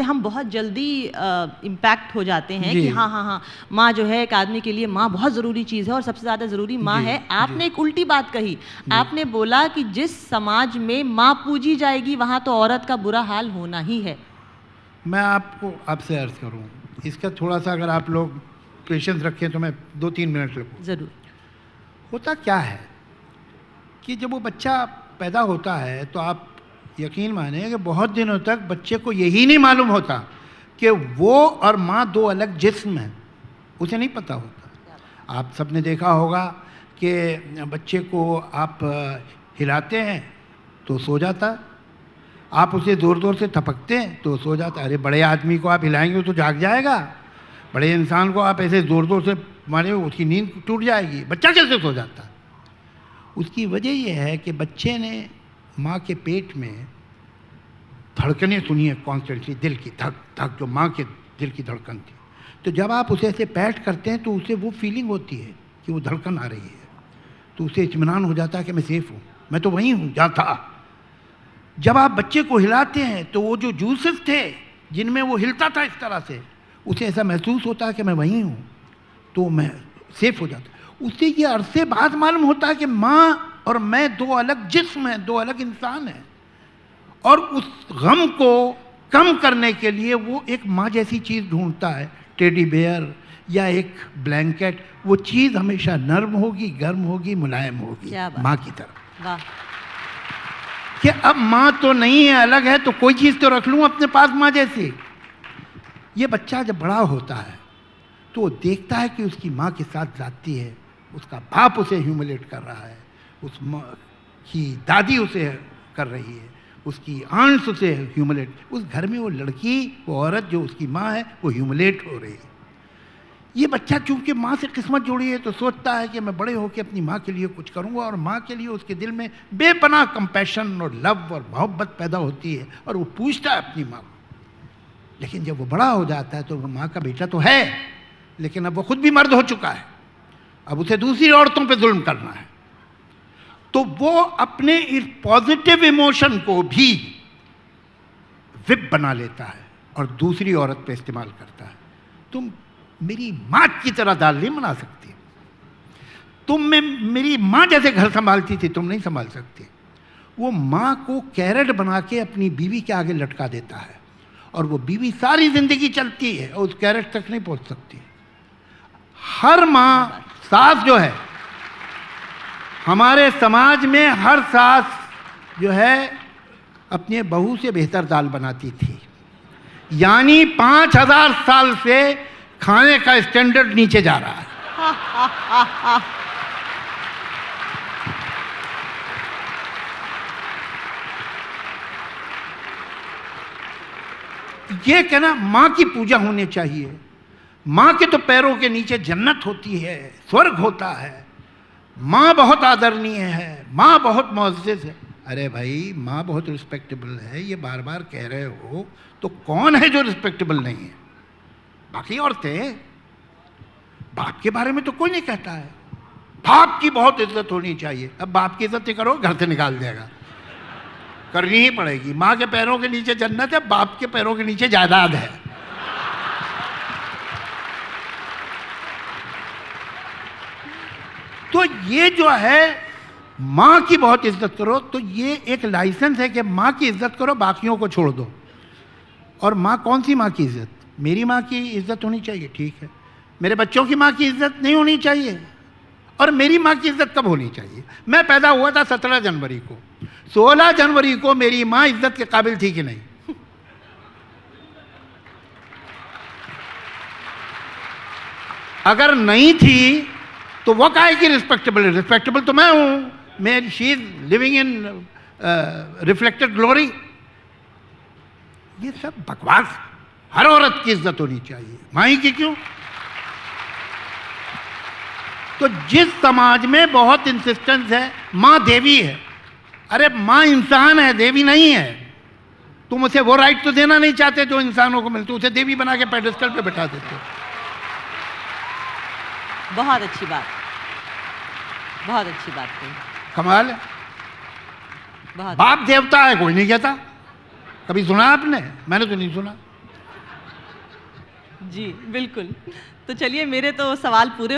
हम बहुत जल्दी इम्पैक्ट हो जाते हैं जी। कि हाँ हाँ हाँ, माँ जो है एक आदमी के लिए माँ बहुत ज़रूरी चीज़ है और सबसे ज़्यादा ज़रूरी माँ जी, है। आपने जी। एक उल्टी बात कही, आपने बोला कि जिस समाज में माँ पूजी जाएगी वहाँ तो औरत का बुरा हाल होना ही है। मैं आपसे अर्ज करूं, इसका थोड़ा सा अगर आप लोग पेशेंस रखें तो मैं 2-3 मिनट लगूँ। ज़रूर। होता क्या है कि जब वो बच्चा पैदा होता है तो आप यकीन माने कि बहुत दिनों तक बच्चे को यही नहीं मालूम होता कि वो और माँ दो अलग जिस्म हैं, उसे नहीं पता होता। आप सबने देखा होगा कि बच्चे को आप हिलाते हैं तो सो जाता, आप उसे ज़ोर ज़ोर से थपकते हैं तो सो जाता। अरे बड़े आदमी को आप हिलाएंगे तो जाग जाएगा, बड़े इंसान को आप ऐसे ज़ोर ज़ोर से मारे उसकी नींद टूट जाएगी, बच्चा कैसे सो जाता? उसकी वजह यह है कि बच्चे ने माँ के पेट में धड़कनें सुनी है कॉन्स्टेंटली, दिल की धक धक, जो माँ के दिल की धड़कन थी। तो जब आप उसे ऐसे पैट करते हैं तो उसे वो फीलिंग होती है कि वो धड़कन आ रही है, तो उसे इत्मीनान हो जाता है कि मैं सेफ हूँ, मैं तो वहीं हूँ जहाँ था। जब आप बच्चे को हिलाते हैं तो वो जो जूसेस थे जिनमें वो हिलता था इस तरह से, उसे ऐसा महसूस होता है कि मैं वहीं हूँ, तो मैं सेफ हो जाता। उससे ये अरसे बाद मालूम होता है कि माँ और मैं दो अलग जिस्म हैं, दो अलग इंसान हैं। और उस गम को कम करने के लिए वो एक माँ जैसी चीज़ ढूंढता है, टेडी बेयर या एक ब्लैंकेट। वो चीज़ हमेशा नर्म होगी, गर्म होगी, मुलायम होगी, माँ की तरह। वाह। कि अब माँ तो नहीं है, अलग है, तो कोई चीज़ तो रख लूँ अपने पास माँ जैसी। ये बच्चा जब बड़ा होता है तो वो देखता है कि उसकी माँ के साथ जाती है, उसका बाप उसे ह्यूमिलेट कर रहा है, उस माँ की दादी उसे कर रही है, उसकी आंट्स उसे ह्यूमिलेट, उस घर में वो लड़की, वो औरत जो उसकी माँ है, वो ह्यूमिलेट हो रही है। ये बच्चा चूंकि माँ से किस्मत जुड़ी है तो सोचता है कि मैं बड़े होकर अपनी माँ के लिए कुछ करूँगा, और माँ के लिए उसके दिल में बेपनाह कंपैशन और लव और मोहब्बत पैदा होती है और वो पूछता है अपनी माँ को। लेकिन जब वो बड़ा हो जाता है तो वो माँ का बेटा तो है, लेकिन अब वो खुद भी मर्द हो चुका है, अब उसे दूसरी औरतों पे जुल्म करना है, तो वो अपने इस पॉजिटिव इमोशन को भी विप बना लेता है और दूसरी औरत पे इस्तेमाल करता है। तुम मेरी माँ की तरह दाल नहीं बना सकती, तुम में मेरी माँ जैसे घर संभालती थी तुम नहीं संभाल सकती। वो माँ को कैरेट बना के अपनी बीवी के आगे लटका देता है और वो बीवी सारी जिंदगी चलती है और उस कैरेट तक नहीं पहुंच सकती। हर माँ, सास जो है हमारे समाज में, हर सास जो है अपने बहू से बेहतर दाल बनाती थी, यानी 5000 साल से खाने का स्टैंडर्ड नीचे जा रहा है। ये कहना माँ की पूजा होनी चाहिए, माँ के तो पैरों के नीचे जन्नत होती है, स्वर्ग होता है, माँ बहुत आदरणीय है, माँ बहुत मुअज़्ज़ज़ है। अरे भाई, माँ बहुत रिस्पेक्टेबल है, ये बार बार कह रहे हो, तो कौन है जो रिस्पेक्टेबल नहीं है? बाकी औरतें, बाप के बारे में तो कोई नहीं कहता है, बाप की बहुत इज्जत होनी चाहिए। अब बाप की इज्जत नहीं करो घर से निकाल देगा, करनी ही पड़ेगी। माँ के पैरों के नीचे जन्नत है, बाप के पैरों के नीचे जायदाद है। तो ये जो है माँ की बहुत इज्जत करो, तो ये एक लाइसेंस है कि माँ की इज्जत करो, बाकियों को छोड़ दो। और माँ, कौन सी माँ की इज्जत? मेरी माँ की इज्जत होनी चाहिए, ठीक है। मेरे बच्चों की माँ की इज्जत नहीं होनी चाहिए। और मेरी माँ की इज्जत कब होनी चाहिए? मैं पैदा हुआ था 17 जनवरी को, 16 जनवरी को मेरी माँ इज्जत के काबिल थी कि नहीं? अगर नहीं थी तो वो काहे की रिस्पेक्टेबल है? रिस्पेक्टेबल तो मैं हूं, मैं, she is living in reflected glory. ये सब बकवास। हर औरत की इज्जत होनी चाहिए, माँ की क्यों? तो जिस समाज में बहुत इंसिस्टेंस है माँ देवी है, अरे माँ इंसान है, देवी नहीं है। तुम उसे वो राइट तो देना नहीं चाहते जो इंसानों को मिलते, उसे देवी बना के पेडेस्टल पे बैठा देते हो। बहुत अच्छी बात, बहुत अच्छी बात कही। कमाल है। बहुत। बाप देवता है कोई नहीं कहता, कभी सुना आपने? मैंने तो नहीं सुना। जी बिल्कुल। तो चलिए, मेरे तो सवाल पूरे